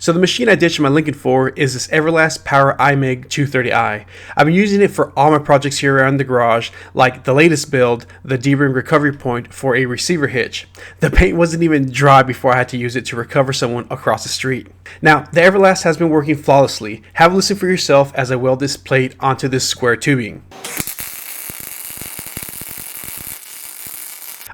So the machine I ditched my Lincoln for is this Everlast Power iMig 230i. I've been using it for all my projects here around the garage, like the latest build, the D-ring recovery point for a receiver hitch. The paint wasn't even dry before I had to use it to recover someone across the street. Now, the Everlast has been working flawlessly. Have a listen for yourself as I weld this plate onto this square tubing.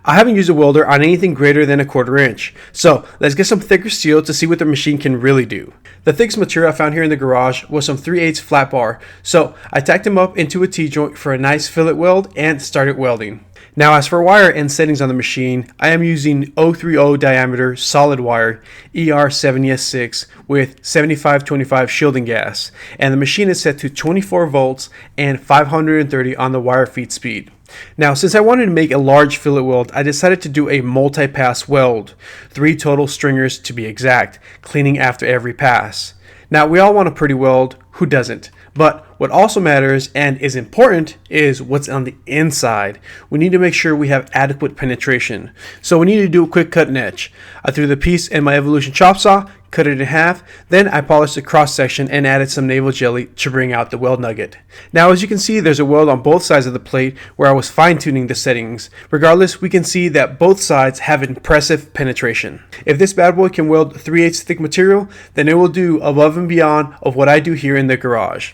I haven't used a welder on anything greater than 1/4 inch, so let's get some thicker steel to see what the machine can really do. The thickest material I found here in the garage was some 3/8 flat bar, so I tacked them up into a T-joint for a nice fillet weld and started welding. Now as for wire and settings on the machine, I am using 030 diameter solid wire ER70S6 with 7525 shielding gas, and the machine is set to 24 volts and 530 on the wire feed speed. Now, since I wanted to make a large fillet weld, I decided to do a multi-pass weld, 3 total stringers to be exact, cleaning after every pass. Now, we all want a pretty weld, who doesn't? But what also matters and is important is what's on the inside. We need to make sure we have adequate penetration. So we need to do a quick cut and etch. I threw the piece in my Evolution chop saw, cut it in half, then I polished the cross section and added some navel jelly to bring out the weld nugget. Now as you can see, there's a weld on both sides of the plate where I was fine-tuning the settings. Regardless, we can see that both sides have impressive penetration. If this bad boy can weld 3/8 thick material, then it will do above and beyond of what I do here in the garage.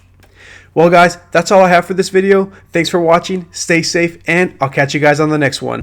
Well guys, that's all I have for this video. Thanks for watching, stay safe, and I'll catch you guys on the next one.